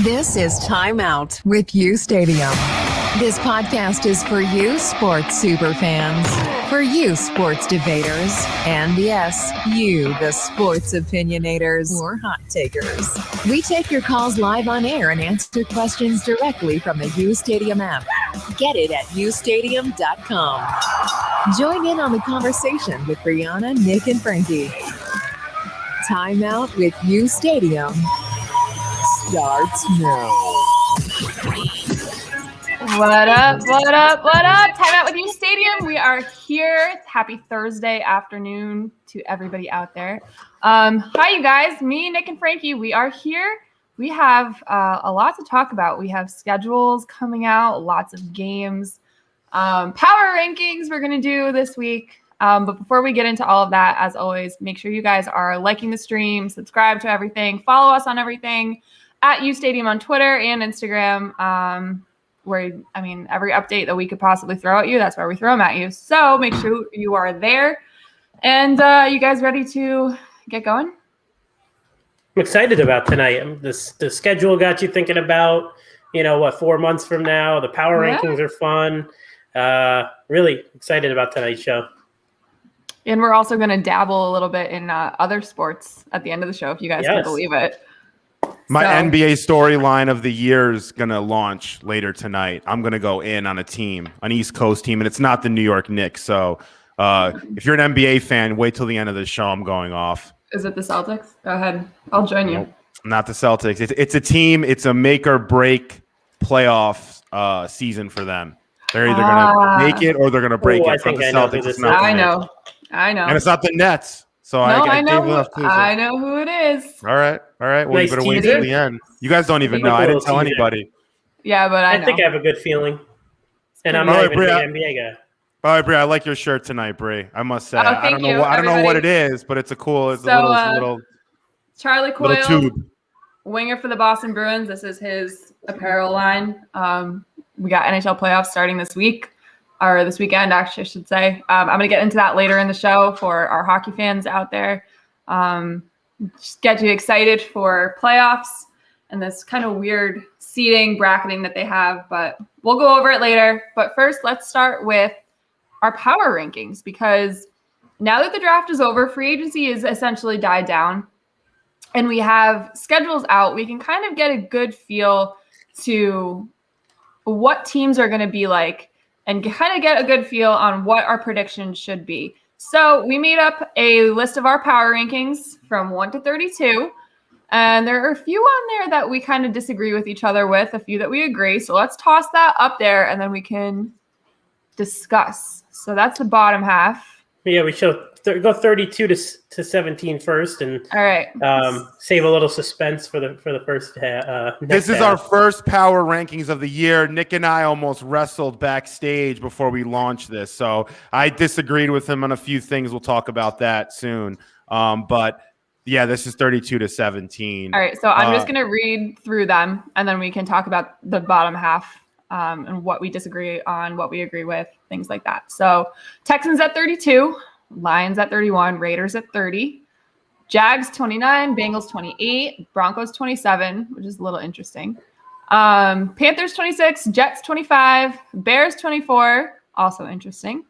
This is Timeout with uSTADIUM. This podcast is for you sports super fans, for you sports debaters, and yes, you, the sports opinionators or hot takers. We take your calls live on air and answer questions directly from the uSTADIUM app. Get it at uSTADIUM.com. Join in on the conversation with Brianna, Nick, and Frankie. Timeout with uSTADIUM starts now. What up? Timeout with uSTADIUM. We are here. Happy Thursday afternoon to everybody out there. Hi, you guys. Me, Nick, and Frankie. We are here. We have a lot to talk about. We have schedules coming out, lots of games, power rankings we're going to do this week. But before we get into all of that, as always, make sure you guys are liking the stream, subscribe to everything, follow us on everything at uSTADIUM on Twitter and Instagram. Where, I mean, every update that we could possibly throw at you, that's where we throw them at you. So make sure you are there. And you guys ready to get going? I'm excited about tonight. The schedule got you thinking about, 4 months from now. The power rankings are fun. Really excited about tonight's show. And we're also going to dabble a little bit in other sports at the end of the show, if you guys can believe it. My NBA storyline of the year is going to launch later tonight. I'm going to go in on a team, an East Coast team, and it's not the New York Knicks. So if you're an NBA fan, wait till the end of the show. I'm going off. Is it the Celtics? Go ahead. I'll join you. Nope, not the Celtics. It's a team. It's a make or break playoff season for them. They're either going to make it or they're going to break it. From the Celtics, it's not I know. And it's not the Nets. So I know who it is. All right. Well, you better wait till the end. You guys don't even know. I didn't tell anybody. Yeah, but I know. think I have a good feeling. And I'm not even an NBA guy. All right, Bri, I like your shirt tonight, Bri. I must say. I don't know what it is, but it's a little Charlie Coyle, little tube. Winger for the Boston Bruins. This is his apparel line. We got NHL Playoffs starting this week. Or this weekend, actually, I should say. I'm going to get into that later in the show for our hockey fans out there. Just get you excited for playoffs and this kind of weird seeding, bracketing that they have. But we'll go over it later. But first, let's start with our power rankings. Because now that the draft is over, free agency is essentially died down. And we have schedules out. We can kind of get a good feel to what teams are going to be like, and kind of get a good feel on what our predictions should be. So we made up a list of our power rankings from 1 to 32. And there are a few on there that we kind of disagree with each other with, a few that we agree. So let's toss that up there and then we can discuss. So that's the bottom half. Yeah, we show go 32 to 17 first, and all right, save a little suspense for the first. This is our first power rankings of the year. Nick and I almost wrestled backstage before we launched this, so I disagreed with him on a few things. We'll talk about that soon. But yeah, this is 32 to 17. All right, so I'm just going to read through them, and then we can talk about the bottom half and what we disagree on, what we agree with, things like that. So Texans at 32. Lions at 31, Raiders at 30, Jags 29, Bengals 28, Broncos 27, which is a little interesting. Panthers 26, Jets 25, Bears 24, also interesting.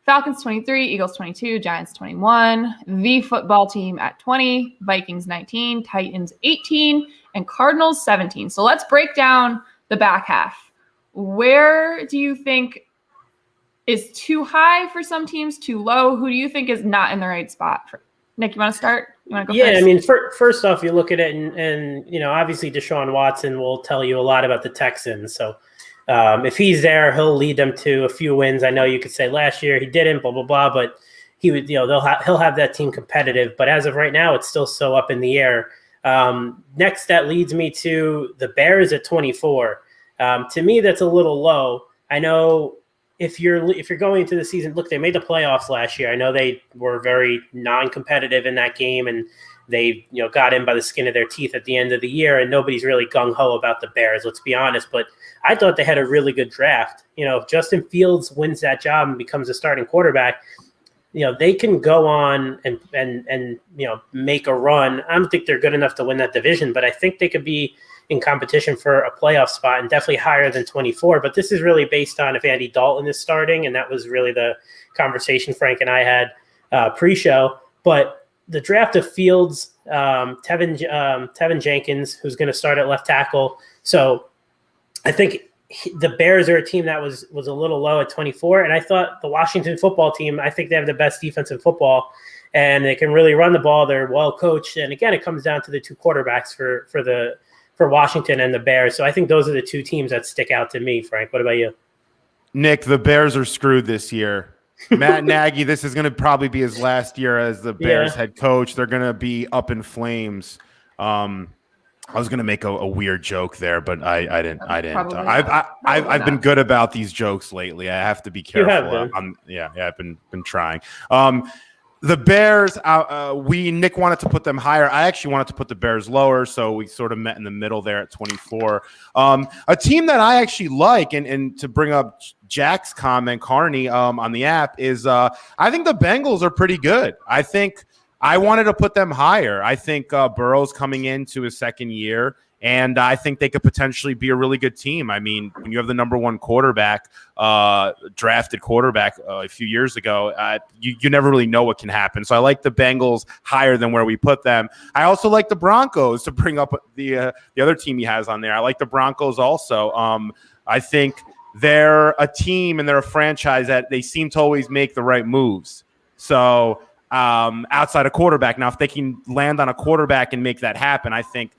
Falcons 23, Eagles 22, Giants 21, the football team at 20, Vikings 19, Titans 18, and Cardinals 17. So let's break down the back half. Where do you think is too high for some teams, too low? Who do you think is not in the right spot? Nick, you want to start? You want to go first? Yeah, I mean, first off, you look at it, and obviously Deshaun Watson will tell you a lot about the Texans. So if he's there, he'll lead them to a few wins. I know you could say last year he didn't, blah blah blah, but he would, he'll have that team competitive. But as of right now, it's still so up in the air. Next, that leads me to the Bears at 24. To me, that's a little low. I know. If you're going into the season, look, they made the playoffs last year. I know they were very non-competitive in that game, and they got in by the skin of their teeth at the end of the year, and nobody's really gung-ho about the Bears, let's be honest. But I thought they had a really good draft. If Justin Fields wins that job and becomes a starting quarterback, they can go on and make a run. I don't think they're good enough to win that division, but I think they could be in competition for a playoff spot and definitely higher than 24. But this is really based on if Andy Dalton is starting, and that was really the conversation Frank and I had pre-show. But the draft of Fields, Tevin Jenkins, who's going to start at left tackle. So I think the Bears are a team that was a little low at 24. And I thought the Washington football team, I think they have the best defense in football, and they can really run the ball. They're well coached. And again, it comes down to the two quarterbacks for Washington and the Bears. So I think those are the two teams that stick out to me, Frank. What about you? Nick, the Bears are screwed this year. Matt Nagy, this is going to probably be his last year as the Bears head coach. They're going to be up in flames. I was going to make a weird joke there, but I didn't. I've been good about these jokes lately. I have to be careful. I've been trying. The Bears, Nick wanted to put them higher. I actually wanted to put the Bears lower, so we sort of met in the middle there at 24. A team that I actually like, and to bring up Jack's comment, Carney, on the app, is I think the Bengals are pretty good. I think I wanted to put them higher. I think Burrow's coming into his second year, and I think they could potentially be a really good team. I mean, when you have the number one quarterback, drafted quarterback a few years ago, you never really know what can happen. So I like the Bengals higher than where we put them. I also like the Broncos, to bring up the other team he has on there. I like the Broncos also. I think they're a team and they're a franchise that they seem to always make the right moves. So outside of quarterback, now if they can land on a quarterback and make that happen, I think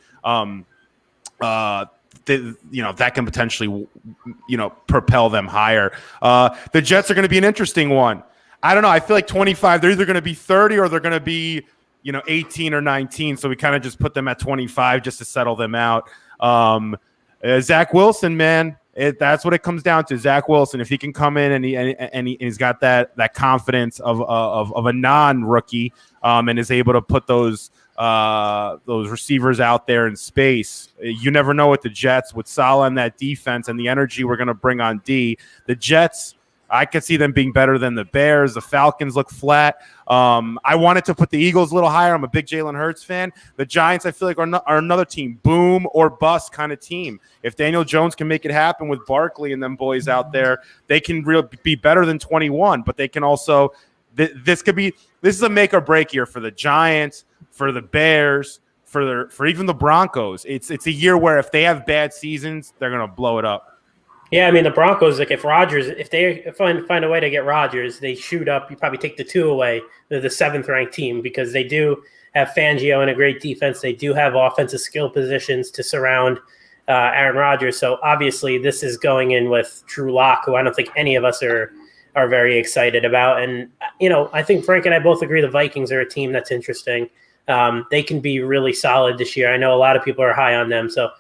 that can potentially, propel them higher. The Jets are going to be an interesting one. I don't know. I feel like 25, they're either going to be 30 or they're going to be, 18 or 19. So we kind of just put them at 25 just to settle them out. Zach Wilson, man, that's what it comes down to. Zach Wilson, if he can come in and he's got that confidence of a non-rookie, and is able to put those receivers out there in space. You never know with the Jets, with Saleh and that defense and the energy we're going to bring on D. The Jets, I could see them being better than the Bears. The Falcons look flat. I wanted to put the Eagles a little higher. I'm a big Jalen Hurts fan. The Giants, I feel like, are another team, boom or bust kind of team. If Daniel Jones can make it happen with Barkley and them boys out there, they can really be better than 21. But they can also this is a make or break year for the Giants, for the Bears, for even the Broncos. It's a year where if they have bad seasons, they're going to blow it up. Yeah, I mean, the Broncos, like if they find a way to get Rodgers, they shoot up. You probably take the 2 away. They're the 7th-ranked team because they do have Fangio and a great defense. They do have offensive skill positions to surround Aaron Rodgers. So obviously this is going in with Drew Lock, who I don't think any of us are very excited about. And, I think Frank and I both agree the Vikings are a team that's interesting. They can be really solid this year. I know a lot of people are high on them. So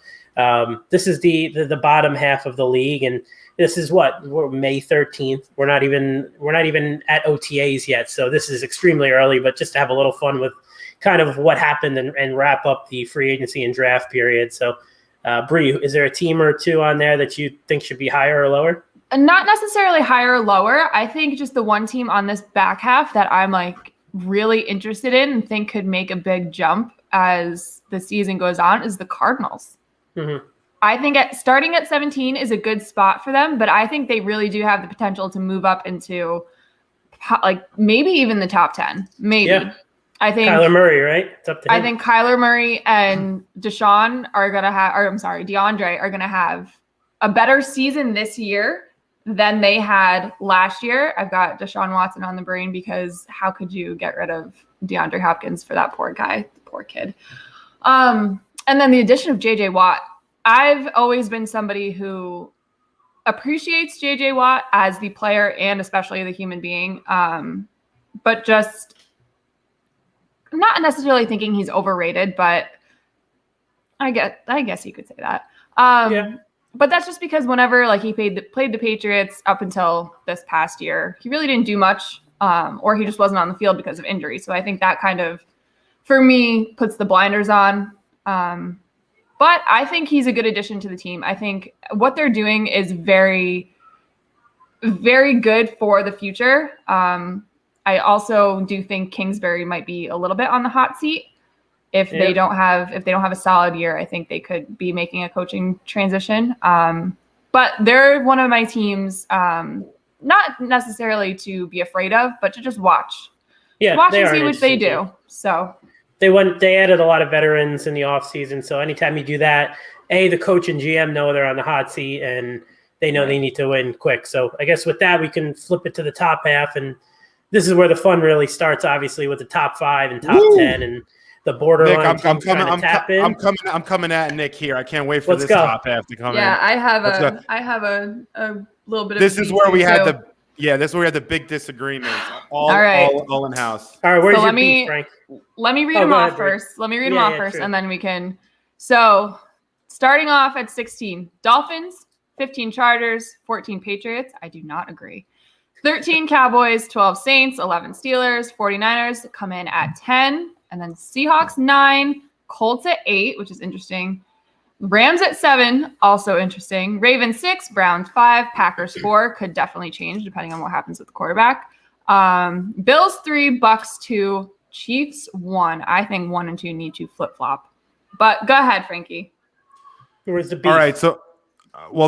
this is the bottom half of the league, and this is we're May 13th. We're not even at OTAs yet, so this is extremely early. But just to have a little fun with kind of what happened and wrap up the free agency and draft period. So, Bree, is there a team or two on there that you think should be higher or lower? Not necessarily higher or lower. I think just the one team on this back half that I'm really interested in and think could make a big jump as the season goes on is the Cardinals. Mm-hmm. I think starting at 17 is a good spot for them, but I think they really do have the potential to move up into maybe even the top 10. Maybe. Yeah. I think Kyler Murray, right? It's up to him. I think Kyler Murray and DeAndre are going to have a better season this year than they had last year. I've got Deshaun Watson on the brain because how could you get rid of DeAndre Hopkins for that poor guy, poor kid? And then the addition of J.J. Watt. I've always been somebody who appreciates J.J. Watt as the player and especially the human being, but just not necessarily thinking he's overrated, but I guess you could say that. Yeah. But that's just because whenever he played the Patriots up until this past year, he really didn't do much, or he just wasn't on the field because of injury. So I think that kind of, for me, puts the blinders on. But I think he's a good addition to the team. I think what they're doing is very, very good for the future. I also do think Kingsbury might be a little bit on the hot seat. if they don't have a solid year, I think they could be making a coaching transition. But they're one of my teams, not necessarily to be afraid of, but to just watch. Yeah, watch and see what they do. So they added a lot of veterans in the offseason. So anytime you do that, the coach and GM know they're on the hot seat and they know they need to win quick. So I guess with that, we can flip it to the top half. And this is where the fun really starts, obviously, with the top 5 and top 10 and the borderline. Nick, I'm coming at Nick here. I can't wait for this top half to come in. Yeah, I have a little bit of this is where we had the big disagreements. All in house. All right, where's your beef, Frank? Let me read them off first. Let me read them off first, and then we can. So, starting off at 16, Dolphins, 15 Chargers, 14 Patriots. I do not agree. 13 Cowboys, 12 Saints, 11 Steelers, 49ers come in at 10, and then Seahawks 9, Colts at 8, which is interesting. Rams at 7, also interesting. Ravens 6, Browns 5, Packers 4, could definitely change depending on what happens with the quarterback. Bills 3, Bucks 2, Chiefs 1. I think 1 and 2 need to flip-flop. But go ahead, Frankie. Where's the beef? All right, so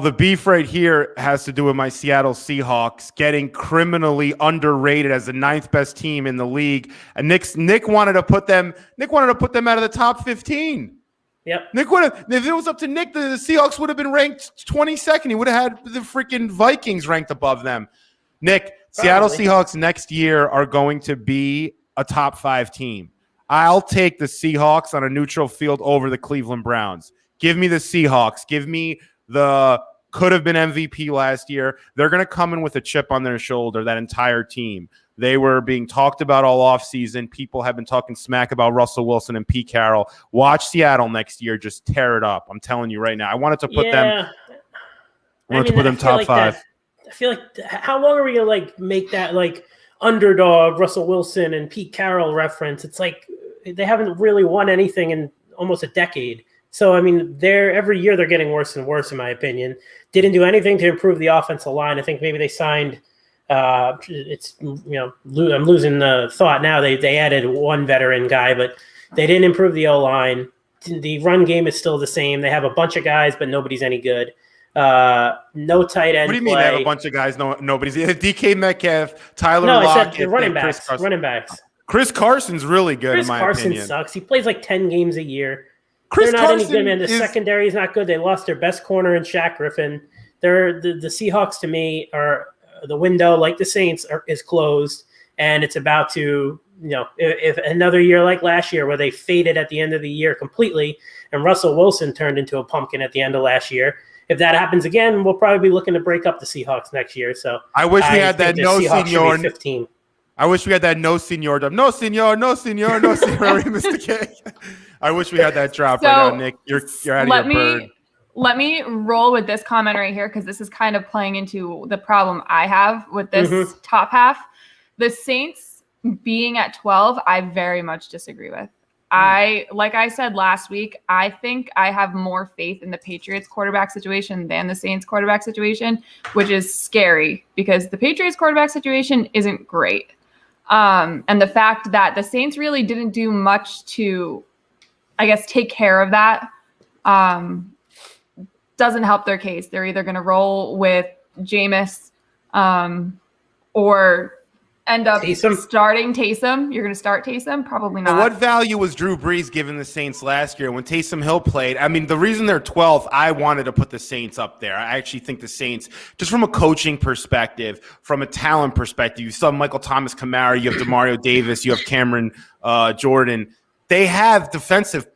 the beef right here has to do with my Seattle Seahawks getting criminally underrated as the 9th best team in the league. And Nick wanted to put them out of the top 15. Yep. If it was up to Nick, the Seahawks would have been ranked 22nd. He would have had the freaking Vikings ranked above them. Nick, Seattle Seahawks next year are going to be a top 5 team. I'll take the Seahawks on a neutral field over the Cleveland Browns. Give me the Seahawks. Give me the could have been MVP last year. They're going to come in with a chip on their shoulder, that entire team. They were being talked about all offseason. People have been talking smack about Russell Wilson and Pete Carroll. Watch Seattle next year. Just tear it up. I'm telling you right now. I wanted to put them top 5. I feel like how long are we going to make that underdog Russell Wilson and Pete Carroll reference? It's like they haven't really won anything in almost a decade. So, I mean, every year they're getting worse and worse, in my opinion. Didn't do anything to improve the offensive line. I think maybe they signed I'm losing the thought now. They added one veteran guy, but they didn't improve the O-line. The run game is still the same. They have a bunch of guys, but nobody's any good. No tight end. What do you mean they have a bunch of guys? Nobody's. DK Metcalf, Tyler Lockett. I said running backs. Chris Carson's really good, in my opinion. Chris Carson sucks. He plays 10 games a year. They're not any good, man. The secondary is not good. They lost their best corner in Shaq Griffin. The Seahawks, to me, are the window, like the Saints, is closed, and it's about to, if another year like last year where they faded at the end of the year completely, and Russell Wilson turned into a pumpkin at the end of last year. If that happens again, we'll probably be looking to break up the Seahawks next year. So I wish we had that no senior 15. I wish we had that no senior drop. No senior, Mr. K. I wish we had that drop right now, Nick. You're out of your bird. Let me roll with this comment right here because this is kind of playing into the problem I have with this top half. The Saints being at 12, I very much disagree with. Like I said last week, I think I have more faith in the Patriots quarterback situation than the Saints quarterback situation, which is scary because the Patriots quarterback situation isn't great. And the fact that the Saints really didn't do much to, I guess, take care of that doesn't help their case. They're either going to roll with Jameis or end up starting Taysom. You're going to start Taysom? Probably not. What value was Drew Brees given the Saints last year when Taysom Hill played? I mean, the reason they're 12th, I wanted to put the Saints up there. I actually think the Saints, just from a coaching perspective, from a talent perspective, you saw Michael Thomas Kamara, you have DeMario Davis, you have Cameron Jordan. They have defensive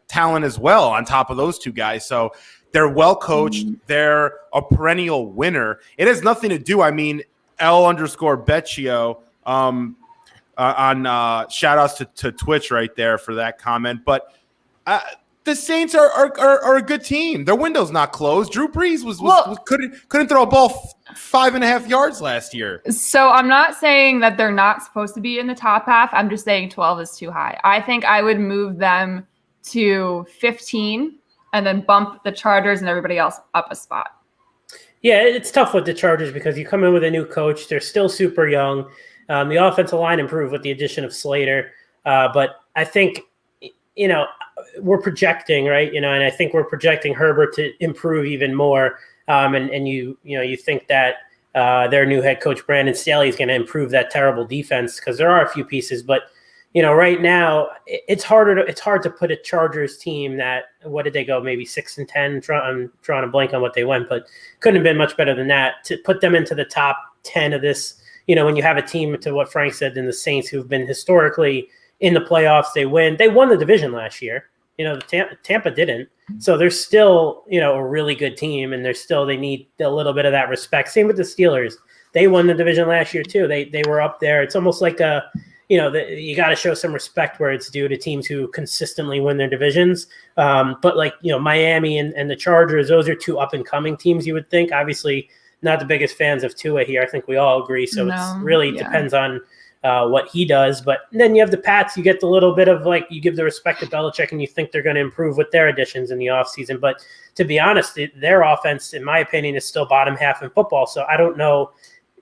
talent as well on top of those two guys. So they're well coached. They're a perennial winner. It has nothing to do. I mean, L_Becchio on shout outs to Twitch right there for that comment. But the Saints are a good team. Their window's not closed. Drew Brees couldn't throw a ball 5.5 yards last year. So I'm not saying that they're not supposed to be in the top half. I'm just saying 12 is too high. I think I would move them to 15 and then bump the Chargers and everybody else up a spot. Yeah, it's tough with the Chargers because you come in with a new coach. They're still super young. The offensive line improved with the addition of Slater. But I think we're projecting, right? And I think we're projecting Herbert to improve even more. And you think that their new head coach, Brandon Staley, is going to improve that terrible defense because there are a few pieces. But, right now it's hard to put a Chargers team that, what did they go? Maybe 6-10. I'm drawing a blank on what they went, but couldn't have been much better than that to put them into the top 10 of this. When you have a team, to what Frank said, in the Saints, who've been historically in the playoffs, they won the division last year. Tampa didn't. So they're still, a really good team, and they need a little bit of that respect. Same with the Steelers. They won the division last year too. They were up there. It's almost like you got to show some respect where it's due to teams who consistently win their divisions. But Miami and the Chargers, those are two up and coming teams, you would think. Obviously not the biggest fans of Tua here. I think we all agree. So it really depends on what he does. But then you have the Pats. You get the little bit of you give the respect to Belichick, and you think they're going to improve with their additions in the offseason. But to be honest, their offense, in my opinion, is still bottom half in football. So I don't know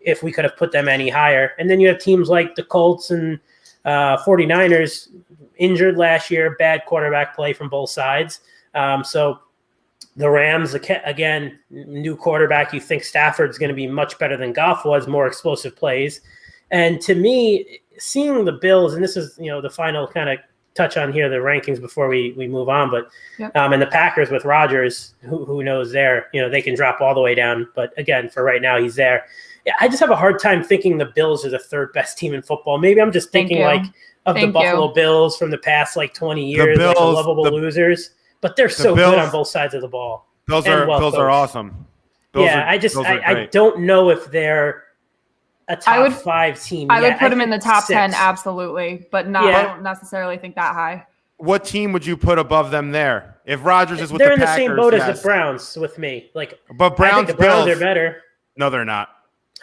if we could have put them any higher. And then you have teams like the Colts and 49ers, injured last year, bad quarterback play from both sides. So the Rams, again, new quarterback. You think Stafford's going to be much better than Goff was, more explosive plays. And to me, seeing the Bills, and this is, the final kind of touch on here, the rankings before we move on, but and the Packers with Rodgers, who knows there, they can drop all the way down. But again, for right now, he's there. Yeah, I just have a hard time thinking the Bills are the third best team in football. Maybe I'm just thinking the Buffalo Bills from the past 20 years, the lovable losers. But they're so Bills, good on both sides of the ball. Bills are awesome. I don't know if they're a top 5 team. I would put them in the top 10, absolutely, but I don't necessarily think that high. What team would you put above them there? If Rodgers is with they're the Packers, in the same boat as the Browns with me. But Browns, I think the Browns are better. No, they're not.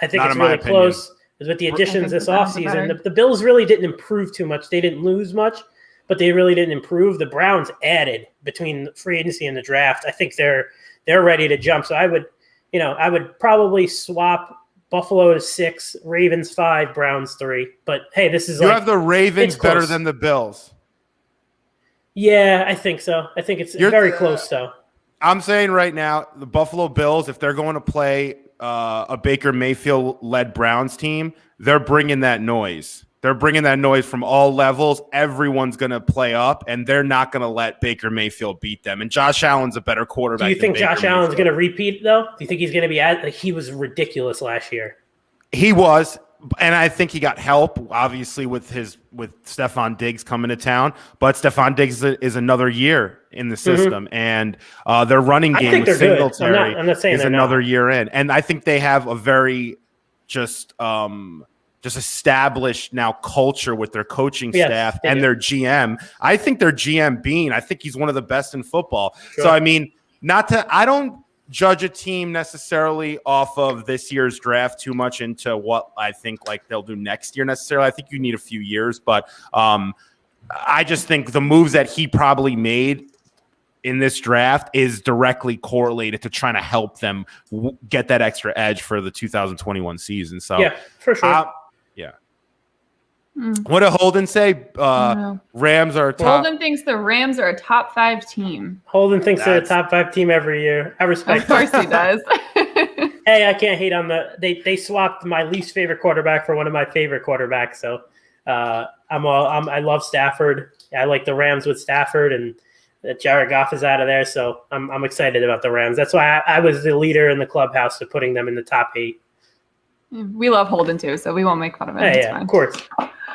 I think it's really close. With the additions this offseason, the Bills really didn't improve too much. They didn't lose much, but they really didn't improve. The Browns added between the free agency and the draft. I think they're ready to jump. So I would probably swap Buffalo to 6, Ravens 5, Browns 3. But hey, this is you have the Ravens better than the Bills. Yeah, I think so. I think it's very close though. I'm saying right now, the Buffalo Bills, if they're going to play a Baker Mayfield-led Browns team, they're bringing that noise. They're bringing that noise from all levels. Everyone's going to play up, and they're not going to let Baker Mayfield beat them. And Josh Allen's a better quarterback. Do you think Josh Allen's going to repeat, though? Do you think he's going to be he was ridiculous last year? He was, and I think he got help, obviously, with Stephon Diggs coming to town. But Stephon Diggs is another year in the system, and their running game with Singletary I'm not saying is another year in. And I think they have a very just established now culture with their coaching staff and their GM. I think their GM Bean, I think he's one of the best in football. Sure. So, I mean, I don't judge a team necessarily off of this year's draft too much into what I think they'll do next year necessarily. I think you need a few years, but I just think the moves that he probably made in this draft is directly correlated to trying to help them get that extra edge for the 2021 season. So yeah, for sure. What did Holden say? Rams are top. Holden thinks the Rams are a top 5 team. Holden thinks they're a top 5 team every year. I respect. Of course he does. Hey, I can't hate on they swapped my least favorite quarterback for one of my favorite quarterbacks. So I love Stafford. I like the Rams with Stafford, and Jared Goff is out of there. So I'm excited about the Rams. That's why I was the leader in the clubhouse to putting them in the top 8. We love Holden too, so we won't make fun of him. Yeah, of course.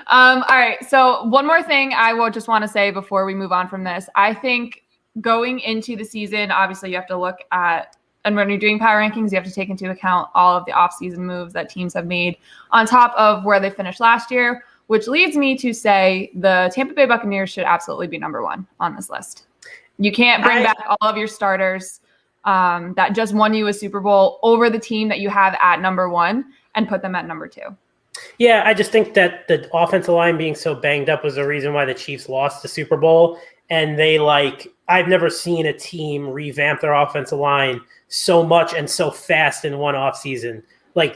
All right. So one more thing I will just want to say before we move on from this. I think going into the season, obviously you have to look at, and when you're doing power rankings, you have to take into account all of the offseason moves that teams have made on top of where they finished last year, which leads me to say the Tampa Bay Buccaneers should absolutely be number 1 on this list. You can't bring back all of your starters that just won you a Super Bowl over the team that you have at number 1 and put them at number 2. Yeah, I just think that the offensive line being so banged up was the reason why the Chiefs lost the Super Bowl. And I've never seen a team revamp their offensive line so much and so fast in one offseason.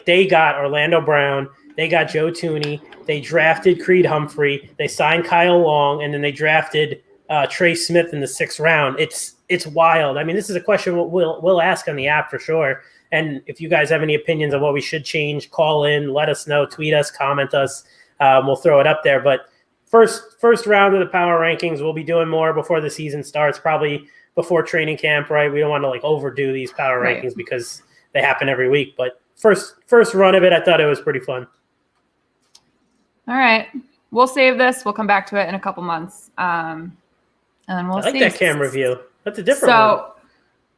They got Orlando Brown, they got Joe Thuney, they drafted Creed Humphrey, they signed Kyle Long, and then they drafted Trey Smith in the 6th round. It's wild. I mean, this is a question we'll ask on the app for sure. And if you guys have any opinions on what we should change, call in, let us know, tweet us, comment us. We'll throw it up there. But first round of the power rankings, we'll be doing more before the season starts, probably before training camp, right? We don't want to like overdo these power rankings because they happen every week. But first run of it, I thought it was pretty fun. All right. We'll save this. We'll come back to it in a couple months. And then we'll see. I like that camera view. That's a different one.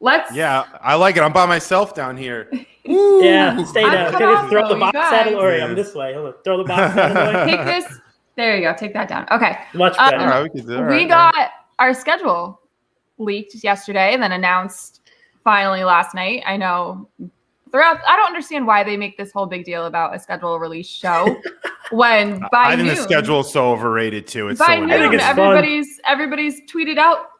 Let's. Yeah, I like it. I'm by myself down here. Ooh, yeah, stay down. Throw the box guys. out of the way. I'm this way. Hold on. Throw the box out of the way. Take this. There you go. Take that down. Okay. Much better. All right, we can do it. We got our schedule leaked yesterday and then announced finally last night. I know I don't understand why they make this whole big deal about a schedule release show when by I think noon, the schedule is so overrated too. It's by so noon, it's everybody's tweeted out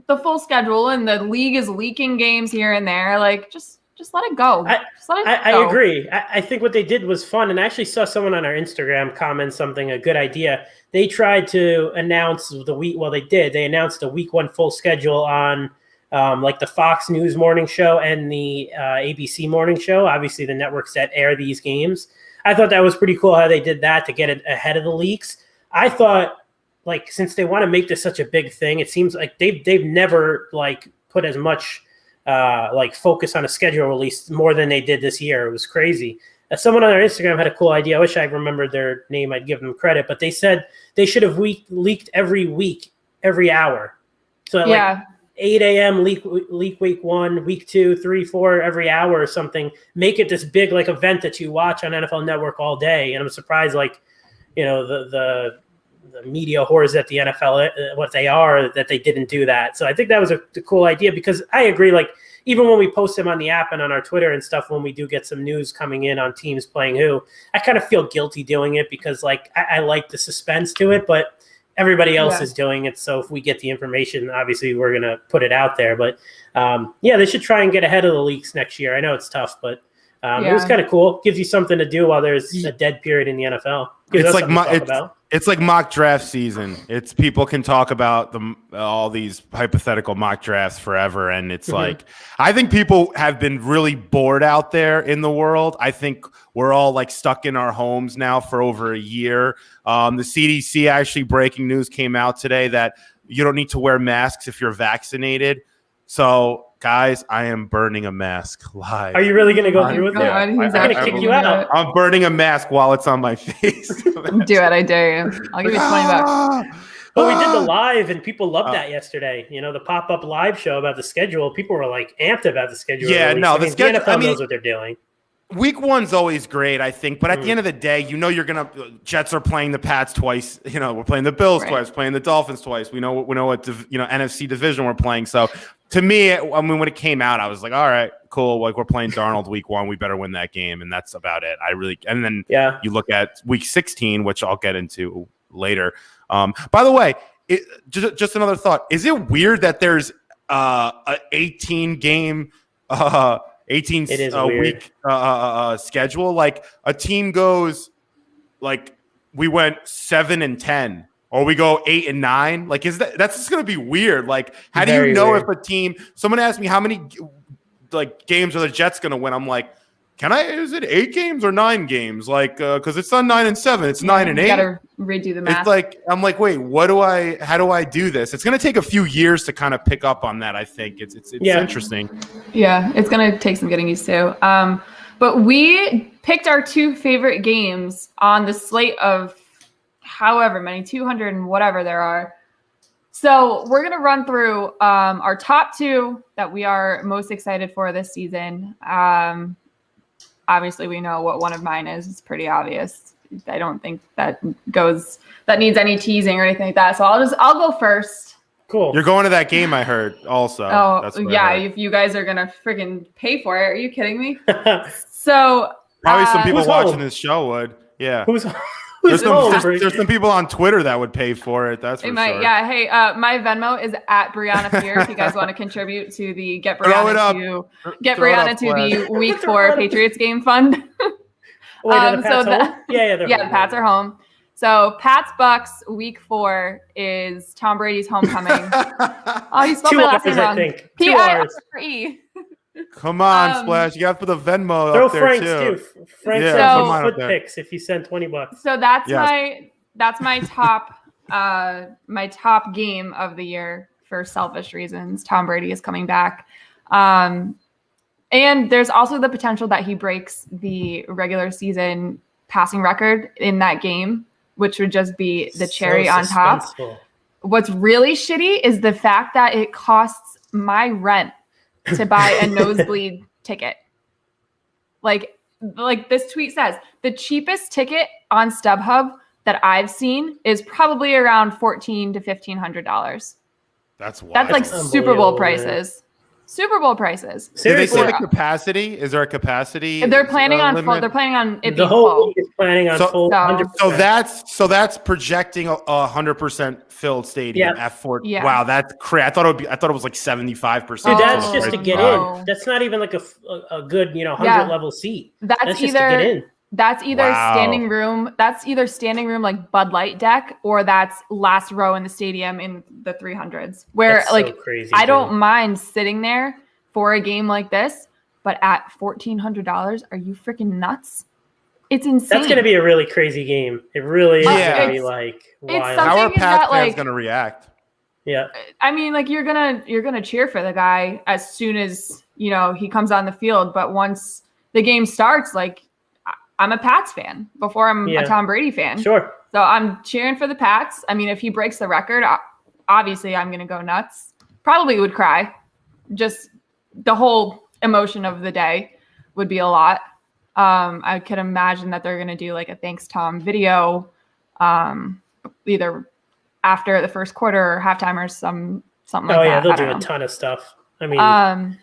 the full schedule and the league is leaking games here and there. Like just let it go. I agree. I think what they did was fun. And I actually saw someone on our Instagram comment something, a good idea. They tried to announce the week. Well, they did. They announced a week 1 full schedule on like the Fox News morning show and the ABC morning show. Obviously, the networks that air these games. I thought that was pretty cool how they did that to get it ahead of the leaks. I thought, like, since they want to make this such a big thing, it seems like they've never like put as much like focus on a schedule release more than they did this year. It was crazy. Someone on our Instagram had a cool idea. I wish I remembered their name. I'd give them credit, but they said they should have leaked every week, every hour. So like 8 a.m. leak week 1, week 2, 3, 4 every hour or something. Make it this big like event that you watch on NFL Network all day. And I'm surprised, like, you know, the media whores at the NFL, what they are, that they didn't do that. So I think that was a cool idea because I agree. Like, even when we post them on the app and on our Twitter and stuff, when we do get some news coming in on teams playing who, I kind of feel guilty doing it because like I like the suspense to it, but everybody else is doing it. So if we get the information, obviously we're going to put it out there. But they should try and get ahead of the leaks next year. I know it's tough, but it was kind of cool. Gives you something to do while there's a dead period in the NFL. It's like mock draft season. It's people can talk about all these hypothetical mock drafts forever. And it's like, I think people have been really bored out there in the world. I think we're all like stuck in our homes now for over a year. The CDC actually breaking news came out today that you don't need to wear masks if you're vaccinated. So guys, I am burning a mask live. Are you really going to go through with it? I'm going to kick you out. I'm burning a mask while it's on my face. Do it. I dare you. I'll give you $20. Well, we did the live, and people loved that yesterday. You know, the pop-up live show about the schedule. People were like amped about the schedule. Yeah, no, the schedule. The NFL knows what they're doing. Week 1's always great, I think, but at the end of the day, you know, Jets are playing the Pats twice. You know, we're playing the Bills twice, playing the Dolphins twice. We know what NFC division we're playing. So to me, I mean, when it came out, I was like, all right, cool. Like, we're playing Darnold week 1. We better win that game. And that's about it. And then you look at week 16, which I'll get into later. By the way, just another thought. Is it weird that there's an 18 game, 18 week schedule? Like, a team goes, like, we went 7-10. Or we go 8-9. Like, that's just going to be weird. Like, how do you know if a team? Someone asked me how many like games are the Jets going to win. I'm like, is it 8 games or 9 games? Like, because it's not 9 and 7. It's 9 and 8. You got to redo the math. It's like, I'm like, wait, how do I do this? It's going to take a few years to kind of pick up on that. I think it's interesting. Yeah, it's going to take some getting used to. But we picked our 2 favorite games on the slate of however many, 200 and whatever there are. So we're going to run through our top 2 that we are most excited for this season. Obviously, we know what one of mine is. It's pretty obvious. I don't think that needs any teasing or anything like that. So I'll go first. Cool. You're going to that game, I heard, also. Oh, that's yeah. If you guys are going to friggin' pay for it. Are you kidding me? So probably some people watching this show would. Yeah. There's some people on Twitter that would pay for it. That's for sure. Yeah. Hey, my Venmo is at Brianna Fear. If you guys want to contribute to the Get Brianna to the Week 4 Patriots game fund. Wait, are the Pats home? Yeah, the Pats are home. So Pats Bucks week 4 is Tom Brady's homecoming. Oh, you spelled 2 my last name R's, wrong. I think. 2 R's. P-I-R-E. Come on, Splash. You got to put the Venmo Throw up there Frank's too. Frank's Yeah, put some mine foot up there. picks if you send $20. So that's Yes. my top my top game of the year for selfish reasons. Tom Brady is coming back. And there's also the potential that he breaks the regular season passing record in that game, which would just be the cherry on top. Suspenseful. What's really shitty is the fact that it costs my rent to buy a nosebleed ticket. Like this tweet says, the cheapest ticket on StubHub that I've seen is probably around $1,400 to $1,500. That's wild. That's like Super Bowl Unbelievable, prices. Super Bowl prices. Did they say Seriously, the capacity? Is there a capacity? They're planning on limit? They're planning on it the being whole full. league is planning on So- full So- 100%. So that's projecting a 100% filled stadium Yeah. at Fort. Yeah. Wow, that's crazy. I thought it was like 75%. Dude, that's Oh, just to get no. in. That's not even like a good 100 Yeah. level seat. That's That's just to get in. Wow. standing room. That's either standing room like Bud Light deck, or that's last row in the stadium in the 300s. Where That's so like crazy, I dude. don't mind sitting there for a game like this, but at $1,400, are you freaking nuts? It's insane. That's going to be a really crazy game. It really is Yeah. going to be It's- like it's wild. something- How are is Pats that, fans like- going to react? Yeah. I mean, like you're gonna cheer for the guy as soon as he comes on the field, but once the game starts, like I'm a Pats fan before I'm Yeah. a Tom Brady fan. Sure. So I'm cheering for the Pats. I mean, if he breaks the record, obviously I'm gonna go nuts. Probably would cry. Just the whole emotion of the day would be a lot. I could imagine that they're gonna do like a thanks Tom video, either after the first quarter or halftime or something like Oh, that. yeah. They'll I do don't a know. ton of stuff. I mean,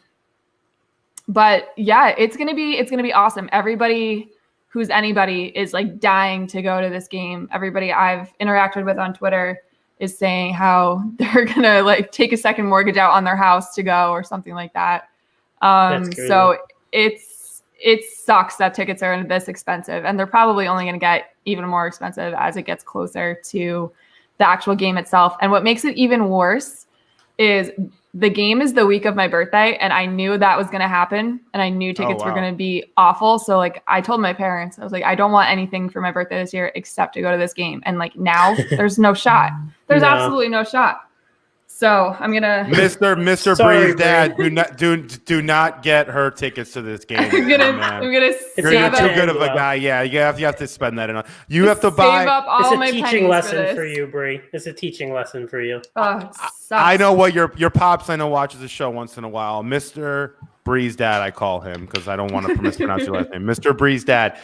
But yeah, it's gonna be awesome. Everybody who's anybody is like dying to go to this game. Everybody I've interacted with on Twitter is saying how they're gonna like take a second mortgage out on their house to go or something like that. That's crazy. So it sucks that tickets are this expensive, and they're probably only gonna get even more expensive as it gets closer to the actual game itself. And what makes it even worse is the game is the week of my birthday, and I knew that was going to happen, and I knew tickets were wow. going to be awful. So like I told my parents, I was like, I don't want anything for my birthday this year except to go to this game. And like now there's no shot. There's No. absolutely no shot. So I'm gonna Mr. Sorry, Bree's dad, do not get her tickets to this game. I'm gonna man. save You're up, too good of a guy. Yeah, you have to spend that in. You have to save buy. up all it's my a teaching pennies lesson for this. you, Bree. It's a teaching lesson for you. Oh, it sucks. I know what your pops. I know watches the show once in a while. Mr. Bree's dad, I call him because I don't want to mispronounce your last name. Mr. Bree's dad,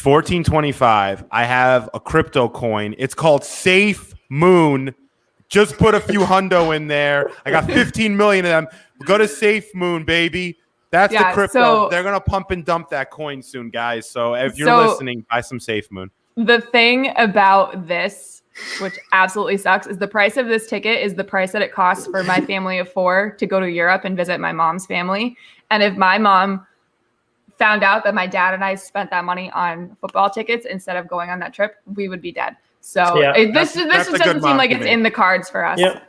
1425. I have a crypto coin. It's called Safe Moon. Just put a few hundo in there. I got 15 million of them. Go to Safe Moon, baby. That's the Yeah, crypto. so- They're gonna pump and dump that coin soon, guys. So if you're So- listening, buy some Safe Moon. The thing about this, which absolutely sucks, is the price of this ticket is the price that it costs for my family of 4 to go to Europe and visit my mom's family. And if my mom found out that my dad and I spent that money on football tickets instead of going on that trip, we would be dead. So Yeah. this That's a just good doesn't seem mom like to it's me. in the cards for us. Yep.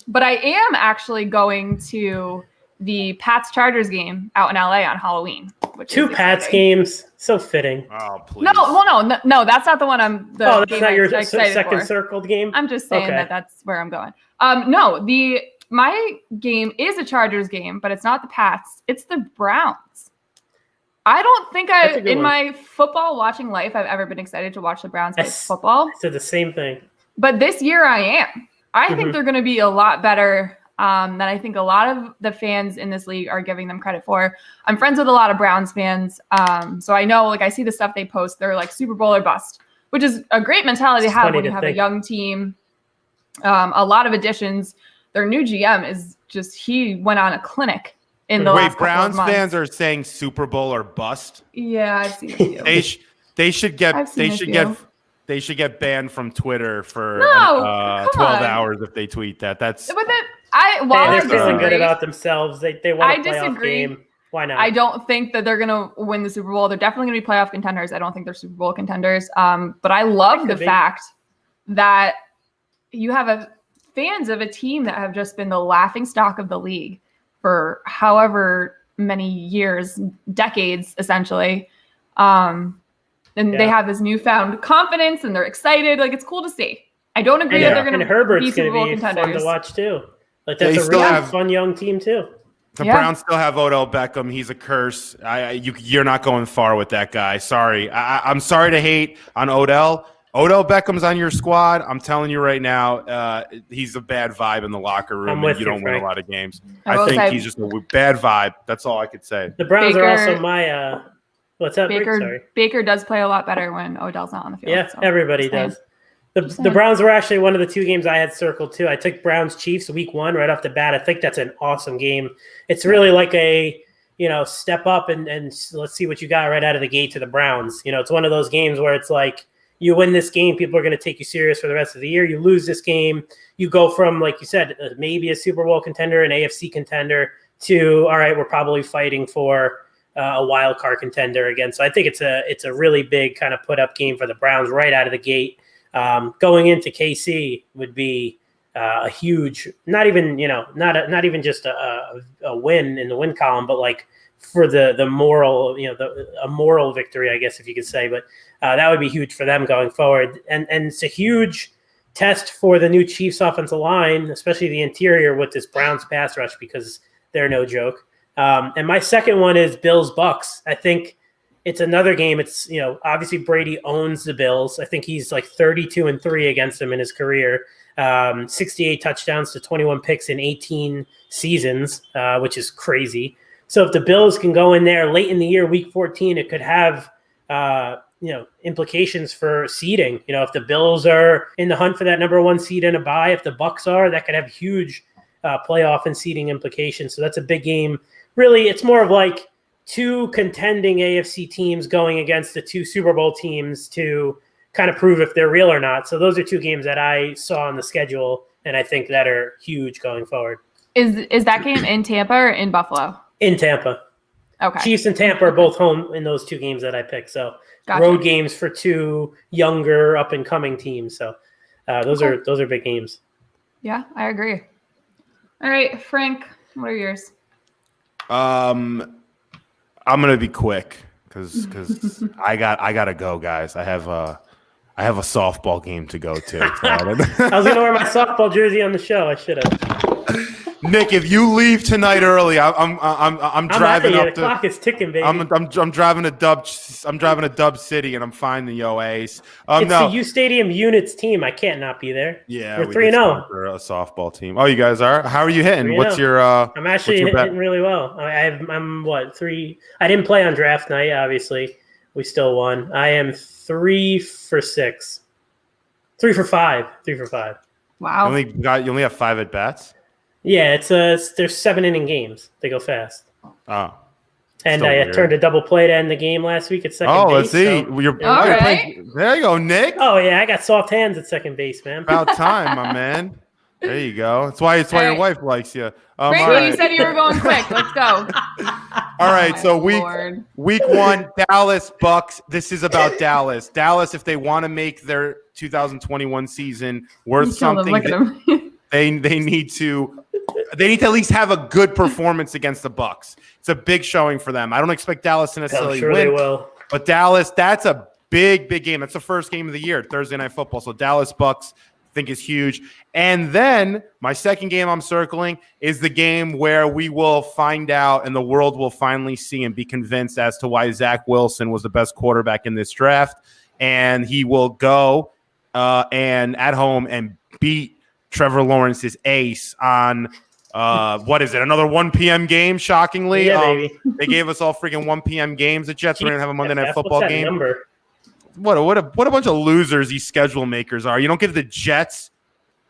But I am actually going to the Pats Chargers game out in LA on Halloween. Which Two is Pats exciting. games. So fitting. Oh, please. No, that's not the one I'm. The Oh, that's game not your I'm excited second for. circled game? I'm just saying Okay. that that's where I'm going. No, my game is a Chargers game, but it's not the Pats. It's the Browns. I don't think That's a good in one. my football watching life I've ever been excited to watch the Browns play Yes. football. I said the same thing. But this year I am. I think Mhm. they're going to be a lot better than I think a lot of the fans in this league are giving them credit for. I'm friends with a lot of Browns fans. So I know, like, I see the stuff they post. They're like Super Bowl or bust, which is a great mentality to It's have funny when you to have a think. young team. A lot of additions. Their new GM is just, he went on a clinic in the last Wait, couple Browns of months. fans are saying Super Bowl or bust. Yeah, I've seen a few. They should get I've seen a they should get banned from Twitter for No, 12 come on. hours if they tweet that. That's But while I They're feeling disagree, good about themselves. They won I a playoff disagree. game. Why not? I don't think that they're going to win the Super Bowl. They're definitely going to be playoff contenders. I don't think they're Super Bowl contenders. But I love the fact that you have fans of a team that have just been the laughingstock of the league for however many years, decades, essentially. And they have this newfound confidence and they're excited. Like, it's cool to see. I don't agree that they're going to be Super Bowl contenders. Fun to watch too. Like, that's a really fun young team too. The Browns still have Odell Beckham. He's a curse. You're not going far with that guy. Sorry. I'm sorry to hate on Odell. Odell Beckham's on your squad. I'm telling you right now, he's a bad vibe in the locker room, and you don't win a lot of games. I think he's just a bad vibe. That's all I could say. The Browns are also my what's up, Baker does play a lot better when Odell's not on the field. Yeah, so everybody does. The Browns were actually one of the 2 games I had circled too. I took Browns-Chiefs week 1 right off the bat. I think that's an awesome game. It's really like a, step up and let's see what you got right out of the gate to the Browns. It's one of those games where it's like, you win this game, people are going to take you serious for the rest of the year. You lose this game, you go from, like you said, maybe a Super Bowl contender, an AFC contender, to, all right, we're probably fighting for a wild card contender again. So I think it's a really big kind of put up game for the Browns right out of the gate. Going into KC would be a huge, not even just a win in the win column, but like for the moral, a moral victory, I guess, if you could say. But that would be huge for them going forward. And it's a huge test for the new Chiefs offensive line, especially the interior with this Browns pass rush, because they're no joke. And my second one is Bills-Bucks. I think it's another game. It's, obviously Brady owns the Bills. I think he's like 32-3 against them in his career. 68 touchdowns to 21 picks in 18 seasons, which is crazy. So if the Bills can go in there late in the year, week 14, it could have, implications for seeding. If the Bills are in the hunt for that number 1 seed and a bye, if the Bucks are, that could have huge playoff and seeding implications. So that's a big game. Really, it's more of like 2 contending AFC teams going against the 2 Super Bowl teams to kind of prove if they're real or not. So those are 2 games that I saw on the schedule, and I think that are huge going forward. Is that game in Tampa or in Buffalo? In Tampa. Okay. Chiefs and Tampa are both home in those 2 games that I picked. So road games for 2 younger, up-and-coming teams. So those are big games. Yeah, I agree. All right, Frank, what are yours? I'm gonna be quick because I gotta go, guys. I have a softball game to go to. I was gonna wear my softball jersey on the show. I should have. Nick, if you leave tonight early, I'm driving up. The clock is ticking, baby. I'm driving to Dub City, and I'm finding the Ace. It's the uSTADIUM units team. I can't not be there. Yeah, we're 3-0. We're a softball team. Oh, you guys are? How are you hitting? 3-0. What's your? I'm actually hitting really well. I'm what 3? I didn't play on draft night. Obviously, we still won. I am 3 for 6. 3 for 5. 3 for 5. Wow. You only have 5 at bats. Yeah, there's 7-inning games. They go fast. Oh. And I turned a double play to end the game last week at second base. Let's see. So there you go, Nick. Oh, yeah, I got soft hands at second base, man. About time, my man. There you go. That's why your wife likes you. Frankie, you said you were going quick. Let's go. All right, so week 1, Dallas Bucks. This is about Dallas. Dallas, if they want to make their 2021 season worth something, they need to at least have a good performance against the Bucks. It's a big showing for them. I don't expect Dallas to necessarily win. They will. But Dallas, that's a big game. That's the first game of the year, Thursday Night Football. So Dallas Bucks, I think, is huge. And then my second game I'm circling is the game where we will find out and the world will finally see and be convinced as to why Zach Wilson was the best quarterback in this draft. And he will go and at home and beat Trevor Lawrence's ace on what is it? Another 1 p.m. game, shockingly. Yeah, baby. They gave us all freaking 1 p.m. games. The Jets are going to have a Monday Night Football game. Number? What a bunch of losers these schedule makers are. You don't give the Jets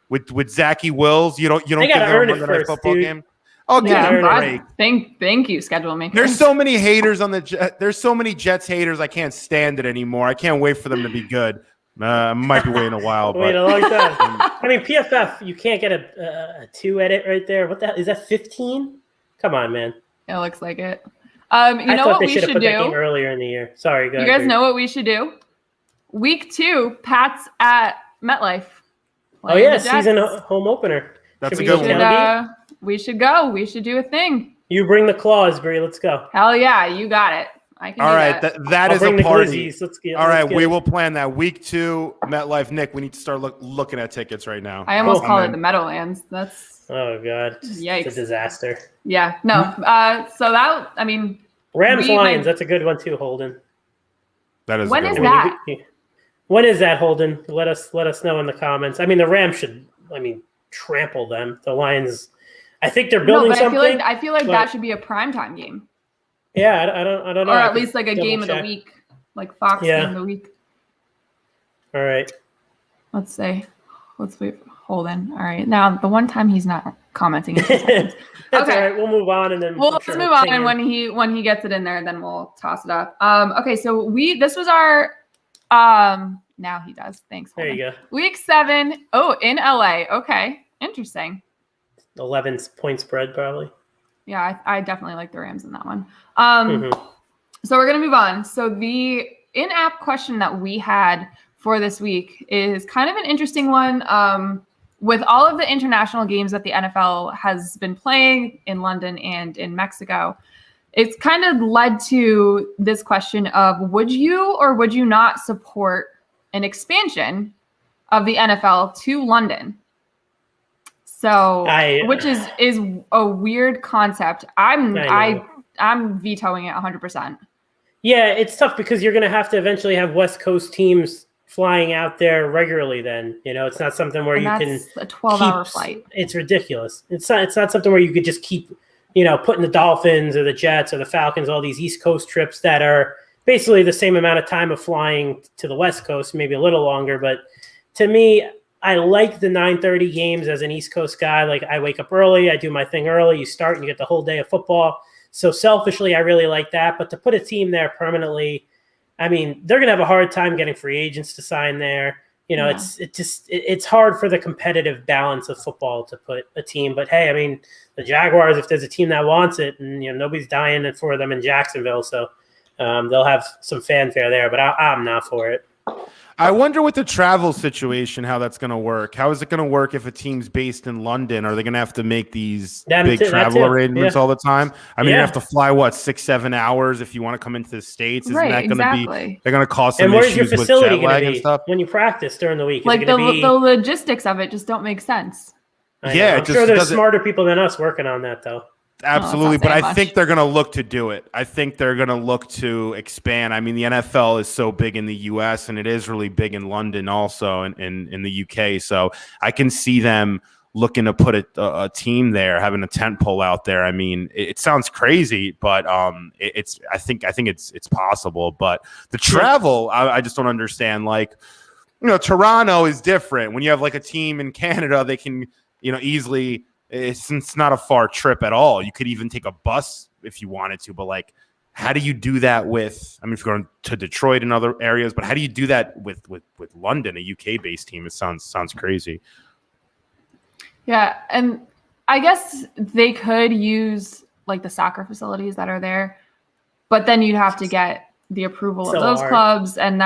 with Zachy Wills. You don't give them a Monday Night Football game. Oh, yeah, thank you, schedule makers. There's so many haters on the Jets. There's so many Jets haters. I can't stand it anymore. I can't wait for them to be good. I might be waiting a while. Wait a long time. I mean, PFF, you can't get a 2 edit right there. What the hell? Is that 15? Come on, man. It looks like it. You I know thought what they we should have should put that game do? earlier in the year. Sorry, go You ahead. guys know what we should do? Week 2, Pats at MetLife. Oh yeah, season home opener. That's Should a we good go one. tailgate? We should go. We should do a thing. You bring the claws, Bree. Let's go. Hell yeah, you got it. I can All do right, that. that I'll is bring a the party. glizzies. Let's get. All let's right, get we it. will plan that. Week 2, MetLife. Nick, we need to start looking at tickets right now. I almost Cool. called it the Meadowlands. That's Oh god, Yikes. it's a disaster. yeah. No. So that Rams We Lions. might- That's a good one too, Holden. That is When a is good I one. mean, that? when is that, Holden? Let us know in the comments. I mean, the Rams should. Trample them. The Lions. I think they're building but something. I feel like but- that should be a primetime game, Yeah, I don't know. or I at could least like a game of the double-check. week, like Fox Yeah. game of the week. All right. Let's wait. Holden. All right. Now the one time he's not commenting. That's Okay. all right. We'll move on and then. Well, I'm let's sure move he'll on, ping and in. when he gets it in there, then we'll toss it up. Okay, so this was our now he does. Thanks. There Holden. you go. Week 7. Oh, in LA. Okay, interesting. 11 point spread probably. Yeah, I definitely like the Rams in that one. Mhm. So we're gonna move on. So the in-app question that we had for this week is kind of an interesting one. With all of the international games that the NFL has been playing in London and in Mexico, it's kind of led to this question of would you or would you not support an expansion of the NFL to London? So, which is a weird concept. I'm vetoing it 100%. Yeah, it's tough because you're going to have to eventually have West Coast teams flying out there regularly. Then it's not something where And you that's can a 12-hour flight. It's ridiculous. It's not something where you could just keep putting the Dolphins or the Jets or the Falcons, all these East Coast trips that are basically the same amount of time of flying to the West Coast, maybe a little longer. But to me, I like the 9:30 games as an East Coast guy. Like I wake up early, I do my thing early. You start and you get the whole day of football. So selfishly, I really like that. But to put a team there permanently, I mean, they're going to have a hard time getting free agents to sign there. It's hard for the competitive balance of football to put a team. But hey, I mean, the Jaguars, if there's a team that wants it, and nobody's dying for them in Jacksonville, so they'll have some fanfare there. But I'm not for it. I wonder with the travel situation how that's going to work. How is it going to work if a team's based in London? Are they going to have to make these big travel arrangements all the time? I mean, you have to fly 6-7 hours if you want to come into the States. Isn't that going to be? They're going to cause some issues with jet lag and stuff. When you practice during the week? Like the logistics of it just don't make sense. I'm sure there's smarter people than us working on that though. Absolutely, but I think they're going to look to do it. I think they're going to look to expand. I mean, the NFL is so big in the U.S. and it is really big in London also and in the U.K. So I can see them looking to put a team there, having a tent pole out there. I mean, it sounds crazy, but I think it's possible. But the travel, I just don't understand. Like, Toronto is different. When you have like a team in Canada, they can easily. It's not a far trip at all. You could even take a bus if you wanted to, but like, how do you do that with? I mean, if you're going to Detroit and other areas, but how do you do that with London, a UK-based team? It sounds crazy. Yeah, and I guess they could use like the soccer facilities that are there, but then you'd have to get the approval of those clubs, and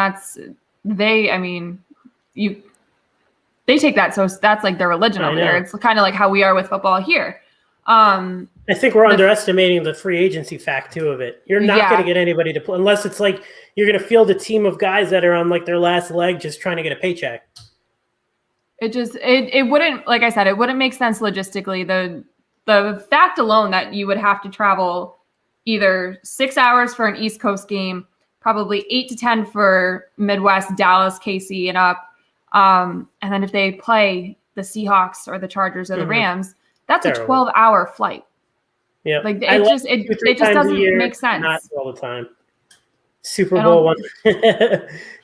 they take that, so that's like their religion over there. It's kind of like how we are with football here. I think we're underestimating the free agency fact too of it. You're not going to get anybody to play unless it's like you're going to field a team of guys that are on like their last leg, just trying to get a paycheck. It wouldn't, like I said, it wouldn't make sense logistically. The fact alone that you would have to travel either 6 hours for an East Coast game, probably 8 to 10 for Midwest, Dallas, KC, and up. And then if they play the Seahawks or the Chargers or the Rams, that's a 12-hour flight. Yeah, like it just doesn't make sense. Not all the time. Super Bowl one.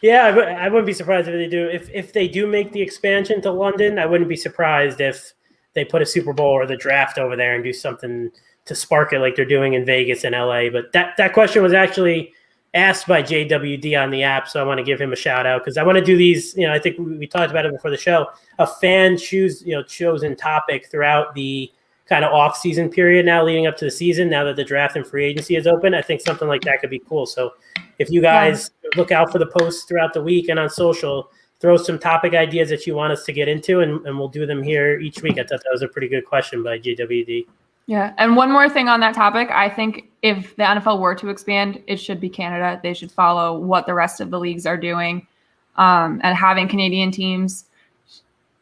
Yeah, I wouldn't be surprised if they do. If they do make the expansion to London, I wouldn't be surprised if they put a Super Bowl or the draft over there and do something to spark it like they're doing in Vegas and LA. But that question was actually asked by JWD on the app, so I want to give him a shout out because I want to do these. I think we talked about it before the show. A fan chosen topic throughout the kind of off-season period now leading up to the season, now that the draft and free agency is open. I think something like that could be cool. So if you guys look out for the posts throughout the week and on social, throw some topic ideas that you want us to get into, and we'll do them here each week. I thought that was a pretty good question by JWD. Yeah, and one more thing on that topic, I think if the NFL were to expand, it should be Canada. They should follow what the rest of the leagues are doing, and having Canadian teams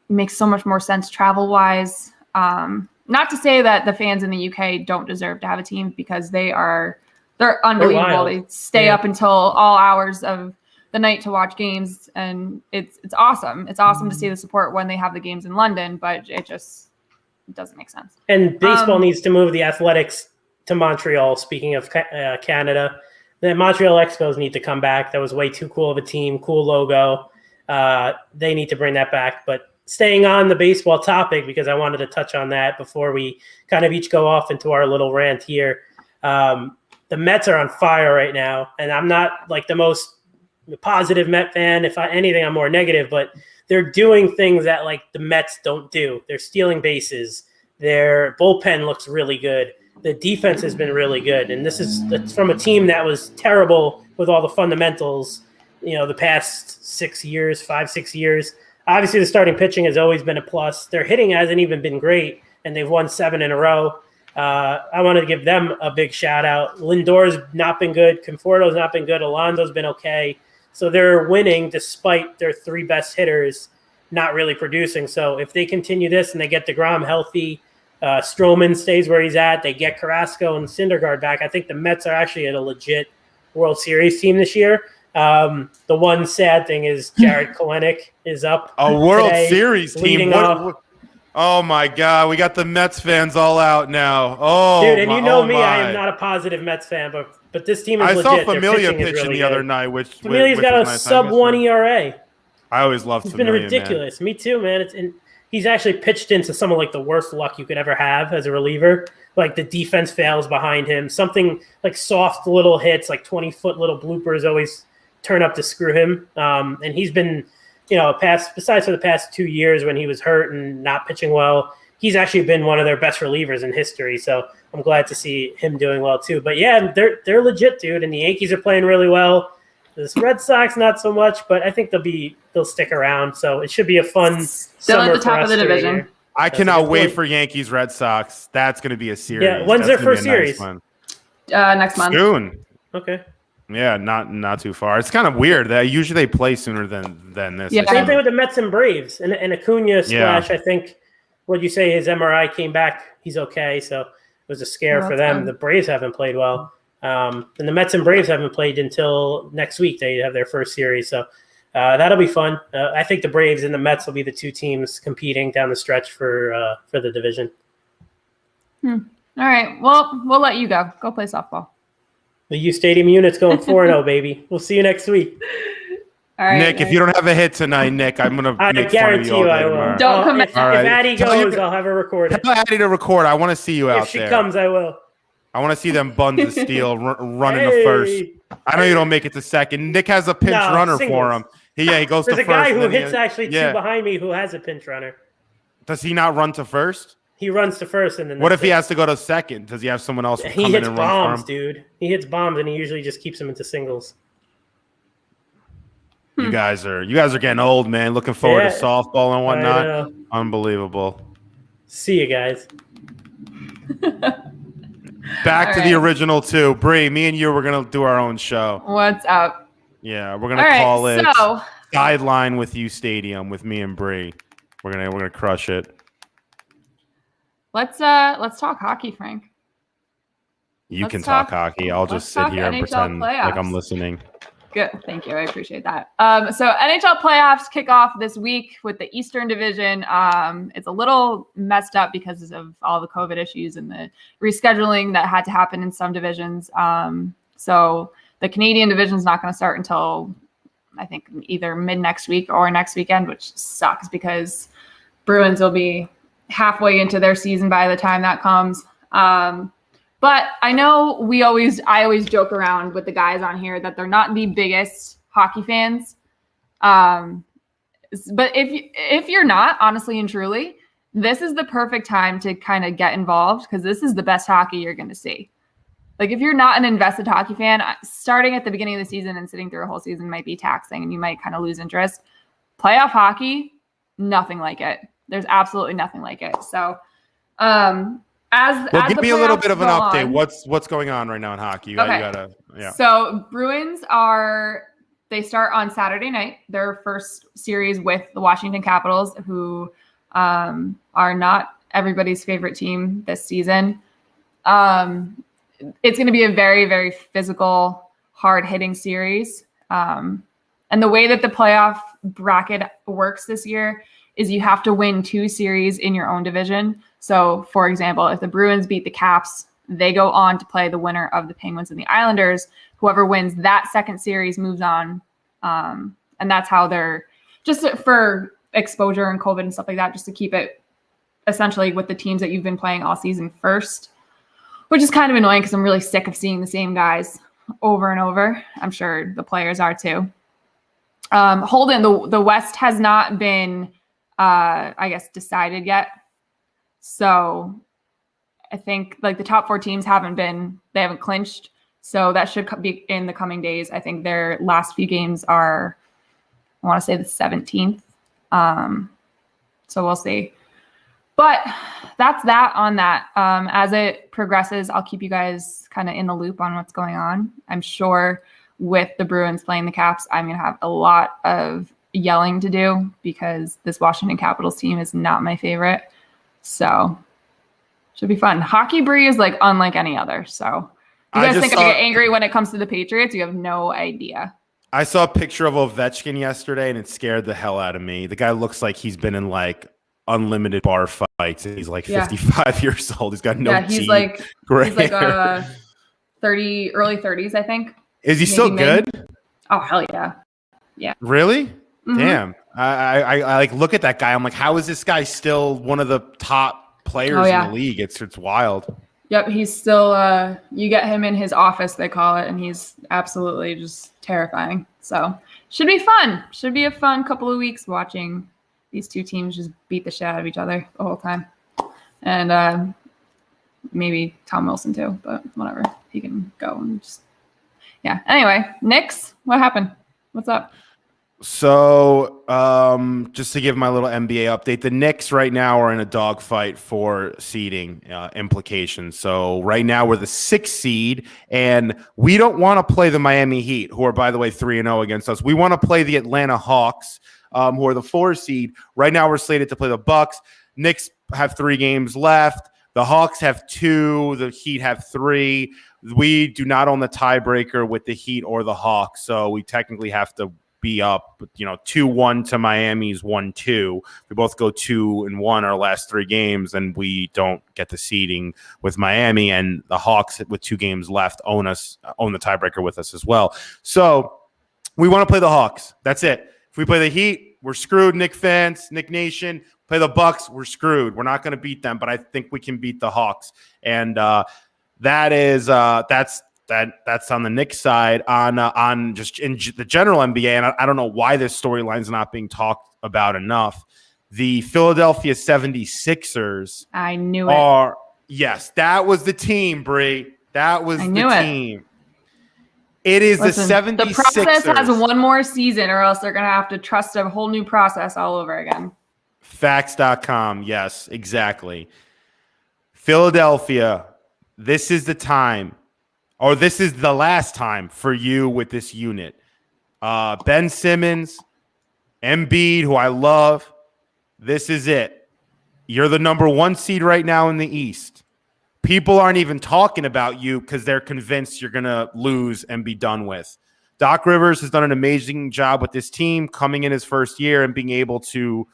makes so much more sense travel-wise. Not to say that the fans in the UK don't deserve to have a team, because they're unbelievable. They stay up until all hours of the night to watch games, and it's awesome. It's awesome to see the support when they have the games in London, but it just doesn't make sense. And baseball needs to move the Athletics to Montreal. Speaking of Canada, the Montreal Expos need to come back. That was way too cool of a team, cool logo. They need to bring that back. But staying on the baseball topic, because I wanted to touch on that before we kind of each go off into our little rant here. The Mets are on fire right now, and I'm not like the most positive Met fan. If anything, I'm more negative, but they're doing things that like the Mets don't do. They're stealing bases. Their bullpen looks really good. The defense has been really good. And it's from a team that was terrible with all the fundamentals, the past 6 years, 5-6 years. Obviously, the starting pitching has always been a plus. Their hitting hasn't even been great, and they've won 7 in a row. I want to give them a big shout out. Lindor's not been good. Conforto's not been good. Alonso's been okay. So they're winning despite their 3 best hitters not really producing. So if they continue this and they get DeGrom healthy, Stroman stays where he's at, they get Carrasco and Syndergaard back, I think the Mets are actually a legit World Series team this year. The one sad thing is Jared Kelenic is up. A World today, Series team. Oh, my God. We got the Mets fans all out now. Oh, dude, and I am not a positive Mets fan, but this team is legit. I saw Familia pitching the other night. Familia's got a sub-1 ERA. I always loved Familia. It's been ridiculous. Man. Me too, man. He's actually pitched into some of like the worst luck you could ever have as a reliever. Like the defense fails behind him. Something like soft little hits, like 20-foot little bloopers always turn up to screw him. And he's been, besides for the past 2 years when he was hurt and not pitching well, he's actually been one of their best relievers in history. So I'm glad to see him doing well too. But yeah, they're legit, dude. And the Yankees are playing really well. The Red Sox not so much, but I think they'll stick around. So it should be a fun still summer at the top of the division. Here. I cannot wait for Yankees Red Sox. That's going to be a series. Yeah, when's their first series? Next month. Soon. Okay. Yeah, not too far. It's kind of weird that usually they play sooner than this. Yeah, same thing with the Mets and Braves. And Acuna splash, I think, what'd you say, his MRI came back, he's okay. So it was a scare for them. Fun. The Braves haven't played well. And the Mets and Braves haven't played until next week. They have their first series. So that'll be fun. I think the Braves and the Mets will be the 2 teams competing down the stretch for the division. All right. Well, we'll let you go. Go play softball. The uSTADIUM unit's going 4-0, baby. We'll see you next week. All right, Nick, if you don't have a hit tonight, Nick, I'm going to make fun of you all day tomorrow. Don't come back. If Addie goes, I'll have her recorded. Tell Addie to record. I want to see you out there. If she comes, I will. I want to see them buns of steel running to first. I know you don't make it to second. Nick has a pinch runner for him. He goes to first. There's a guy who hits actually 2 behind me who has a pinch runner. Does he not run to first? He runs to first, and then what if he has to go to second? Does he have someone else come in and run bombs, for him? dude. He hits bombs, and he usually just keeps them into singles. You guys are getting old, man. Looking forward to softball and whatnot. Unbelievable. See you guys. Back to the original 2. Bree, me and you, we're going to do our own show. What's up? Yeah, we're going to call it Sideline with uSTADIUM with me and Bree. We're gonna crush it. Let's talk hockey, Frank. You can talk hockey. I'll just sit here and pretend like I'm listening. Good. Thank you. I appreciate that. So NHL playoffs kick off this week with the Eastern Division. It's a little messed up because of all the COVID issues and the rescheduling that had to happen in some divisions. So the Canadian division is not going to start until I think either mid next week or next weekend, which sucks because Bruins will be halfway into their season by the time that comes. But I know I always joke around with the guys on here that they're not the biggest hockey fans. But if you're not, honestly and truly, this is the perfect time to kind of get involved because this is the best hockey you're going to see. Like if you're not an invested hockey fan, starting at the beginning of the season and sitting through a whole season might be taxing and you might kind of lose interest. Playoff hockey, nothing like it. There's absolutely nothing like it. So give me a little bit of an update. What's going on right now in hockey? Okay. So Bruins they start on Saturday night, their first series with the Washington Capitals, who are not everybody's favorite team this season. It's going to be a very, very physical, hard-hitting series. And the way that the playoff bracket works this year is you have to win 2 series in your own division. So, for example, if the Bruins beat the Caps, they go on to play the winner of the Penguins and the Islanders. Whoever wins that second series moves on. And that's how they're just for exposure and COVID and stuff like that, just to keep it essentially with the teams that you've been playing all season first, which is kind of annoying because I'm really sick of seeing the same guys over and over. I'm sure the players are too. Holden, the West has not been, decided yet. So I think like the top 4 teams they haven't clinched. So that should be in the coming days. I think their last few games are, I want to say the 17th. So we'll see. But that's that on that. As it progresses, I'll keep you guys kind of in the loop on what's going on. I'm sure with the Bruins playing the Caps, I'm going to have a lot of yelling to do because this Washington Capitals team is not my favorite. So should be fun. Hockey Brie is like unlike any other. So you guys think I'm going to get angry when it comes to the Patriots? You have no idea. I saw a picture of Ovechkin yesterday and it scared the hell out of me. The guy looks like he's been in like unlimited bar fights. He's like 55 years old. He's got no teeth. He's like 30, early 30s, I think. Is he still good? Oh, hell yeah. Yeah. Really? Mm-hmm. Damn. I like look at that guy. I'm like, how is this guy still one of the top players in the league? It's wild. Yep. He's still, you get him in his office, they call it, and he's absolutely just terrifying. So should be fun. Should be a fun couple of weeks watching these two teams just beat the shit out of each other the whole time. And maybe Tom Wilson too, but whatever. He can go and just, yeah. Anyway, Knicks, what happened? What's up? So just to give my little NBA update, the Knicks right now are in a dogfight for seeding implications. So right now we're the 6th seed, and we don't want to play the Miami Heat, who are, by the way, 3-0 against us. We want to play the Atlanta Hawks, who are the 4 seed. Right now we're slated to play the Bucks. Knicks have 3 games left. The Hawks have 2. The Heat have 3. We do not own the tiebreaker with the Heat or the Hawks, so we technically have to be up, 2-1 to Miami's 1-2. We both go 2-1 our last 3 games, and we don't get the seeding with Miami. And the Hawks, with 2 games left, own the tiebreaker with us as well. So we want to play the Hawks. That's it. If we play the Heat, we're screwed. Knick fans, Knick Nation. Play the Bucks, we're screwed. We're not going to beat them, but I think we can beat the Hawks. And that's on the Knicks side. On just in the general NBA, and I don't know why this storyline is not being talked about enough. The Philadelphia 76ers. I knew it. Yes, that was the team, Bree. That was the team. It is the 76ers. The process has one more season, or else they're going to have to trust a whole new process all over again. Facts.com. Yes, exactly. Philadelphia, this is the time. Or this is the last time for you with this unit. Ben Simmons, Embiid, who I love. This is it. You're the number 1 seed right now in the East. People aren't even talking about you because they're convinced you're going to lose and be done with. Doc Rivers has done an amazing job with this team coming in his first year and being able to,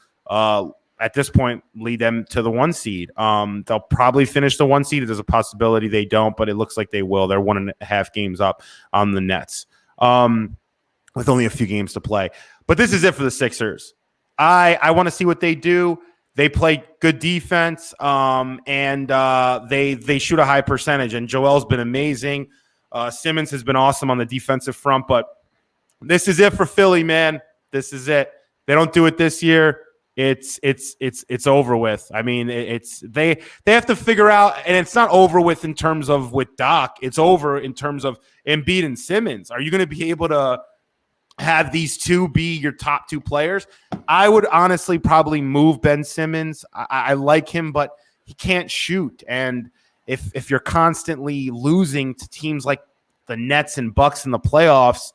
at this point, lead them to the 1 seed. They'll probably finish the 1 seed. There's a possibility they don't, but it looks like they will. They're 1.5 games up on the Nets with only a few games to play. But this is it for the Sixers. I want to see what they do. They play good defense, and they shoot a high percentage. And Joel's been amazing. Simmons has been awesome on the defensive front. But this is it for Philly, man. This is it. They don't do it this year. it's over with. I mean, they have to figure out, and it's not over with in terms of with Doc. It's over in terms of Embiid and Simmons. Are you going to be able to have these two be your top two players? I would honestly probably move Ben Simmons. I like him, but he can't shoot. And if you're constantly losing to teams like the Nets and Bucks in the playoffs,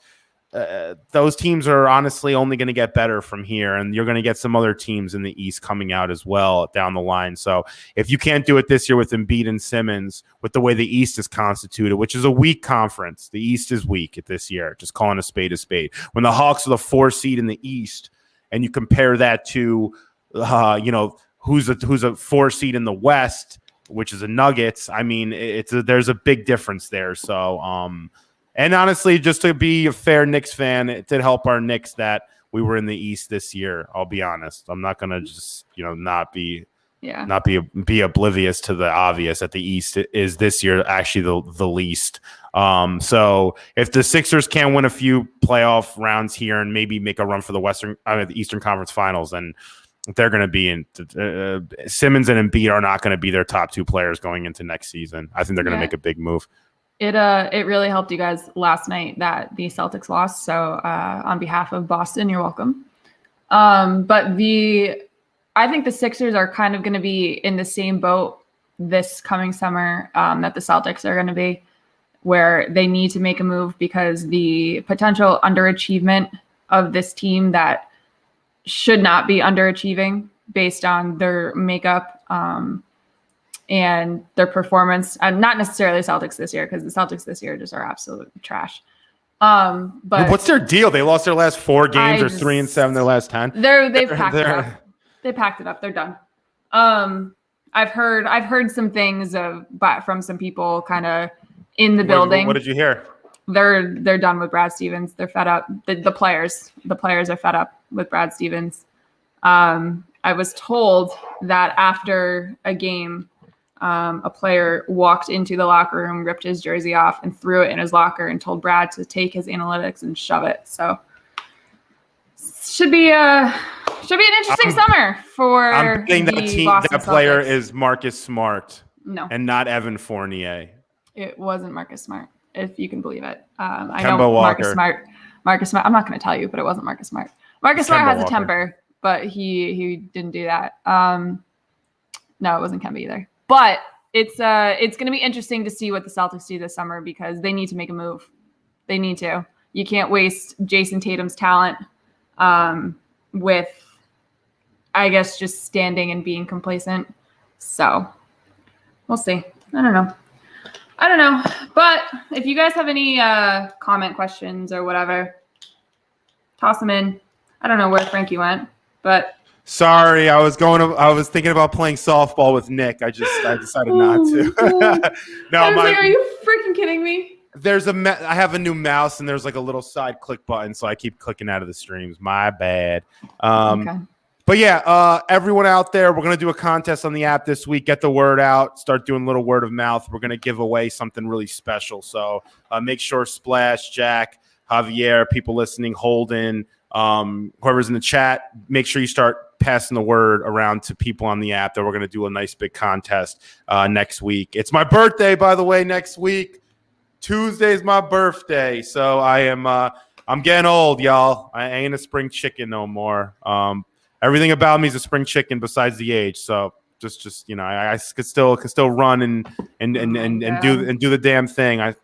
those teams are honestly only going to get better from here, and you're going to get some other teams in the East coming out as well down the line. So if you can't do it this year with Embiid and Simmons, with the way the East is constituted, which is a weak conference, the East is weak this year, just calling a spade a spade. When the Hawks are the 4 seed in the East, and you compare that to who's a 4 seed in the West, which is the Nuggets, I mean, there's a big difference there. So and honestly, just to be a fair Knicks fan, it did help our Knicks that we were in the East this year. I'll be honest. I'm not going to just, not be oblivious to the obvious that the East is this year actually the least. So if the Sixers can win a few playoff rounds here and maybe make a run for the Eastern Conference Finals, then they're going to be in. Simmons and Embiid are not going to be their top two players going into next season. I think they're going to make a big move. It really helped you guys last night that the Celtics lost. So on behalf of Boston, you're welcome. But I think the Sixers are kind of going to be in the same boat this coming summer that the Celtics are going to be, where they need to make a move because the potential underachievement of this team that should not be underachieving based on their makeup and their performance, and not necessarily Celtics this year, because the Celtics this year just are absolute trash. But what's their deal? They lost their last 4 games, or 3-7 their last 10. They've packed it up. They packed it up. They're done. I've heard some things from some people kind of in the building. What did you hear? They're done with Brad Stevens. They're fed up. The players are fed up with Brad Stevens. I was told that after a game, a player walked into the locker room, ripped his jersey off, and threw it in his locker, and told Brad to take his analytics and shove it. So should be an interesting summer for. I'm thinking that player is Marcus Smart. No, and not Evan Fournier. It wasn't Marcus Smart, if you can believe it. I Kemba know Walker. Marcus Smart. I'm not going to tell you, but it wasn't Marcus Smart. Marcus Smart has a temper, but he didn't do that. No, it wasn't Kemba either. But it's going to be interesting to see what the Celtics do this summer, because they need to make a move. They need to. You can't waste Jason Tatum's talent with, I guess, just standing and being complacent. So we'll see. I don't know. But if you guys have any comment questions or whatever, toss them in. I don't know where Frankie went, but. Sorry, I was thinking about playing softball with Nick. I decided not to. No, are you freaking kidding me? I have a new mouse, and there's like a little side click button, so I keep clicking out of the streams. My bad. Okay. But yeah, everyone out there, we're gonna do a contest on the app this week. Get the word out. Start doing a little word of mouth. We're gonna give away something really special. So make sure Splash, Jack, Javier, people listening, Holden, whoever's in the chat, make sure you start passing the word around to people on the app that we're going to do a nice big contest next week. It's my birthday, by the way, next week. Tuesday's my birthday. So I'm getting old, y'all. I ain't a spring chicken no more. Everything about me is a spring chicken besides the age. So just I could still run and do the damn thing. I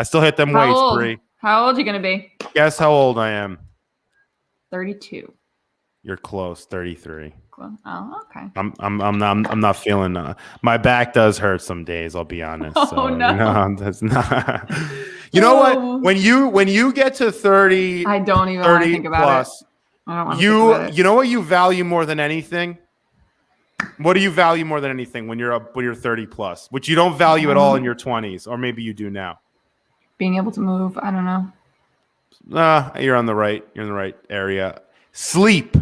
still hit them weights, Bree. How old are you going to be? Guess how old I am. 32. You're close, 33. Oh, okay. I'm not feeling. My back does hurt some days. I'll be honest. Oh no, that's not. You know what? When you get to 30, I don't even want to think about plus, it. I don't want to think about it. You know what you value more than anything? What do you value more than anything when you're 30 plus, which you don't value at all in your 20s, or maybe you do now? Being able to move. I don't know. You're in the right area. Sleep.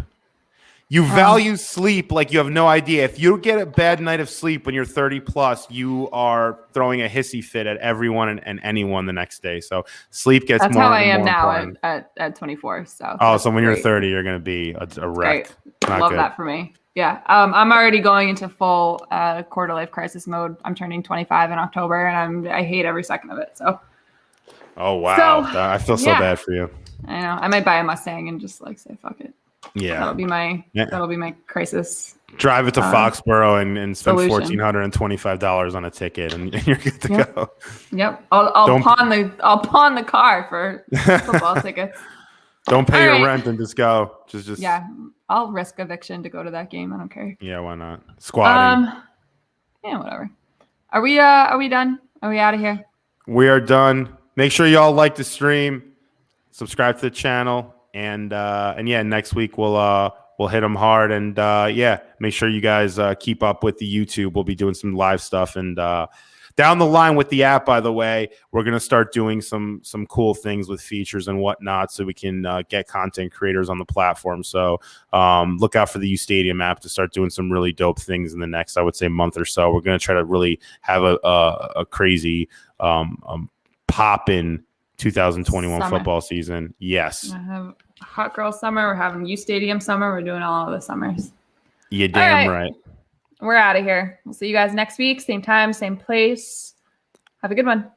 You value sleep like you have no idea. If you get a bad night of sleep when you're 30 plus, you are throwing a hissy fit at everyone and anyone the next day. So sleep gets That's more. how I and am more now important. at 24. So So when great. you're 30, you're going to be a wreck. Great. Love that for me. Yeah. I'm already going into full quarter life crisis mode. I'm turning 25 in October, and I hate every second of it. So. Oh wow! So, I feel so bad for you. I know. I might buy a Mustang and just like say fuck it. Yeah, that'll be my crisis. Drive it to Foxborough and spend solution. $1,425 on a ticket, and you're good to go. Yep. I'll pawn the car for football tickets. Don't pay your rent and just go. Just yeah. I'll risk eviction to go to that game. I don't care. Yeah, why not? Squatting. Yeah, whatever. Are we done? Are we out of here? We are done. Make sure y'all like the stream, subscribe to the channel, and yeah, next week we'll hit them hard, and yeah, make sure you guys keep up with the YouTube. We'll be doing some live stuff, and down the line with the app, by the way, we're gonna start doing some cool things with features and whatnot, so we can get content creators on the platform. So look out for the uSTADIUM app to start doing some really dope things in the next, I would say, month or so. We're gonna try to really have a crazy pop in 2021 football season. Yes. I have hot girl summer. We're having uSTADIUM summer. We're doing all of the summers. You damn right. We're out of here. We'll see you guys next week. Same time, same place. Have a good one.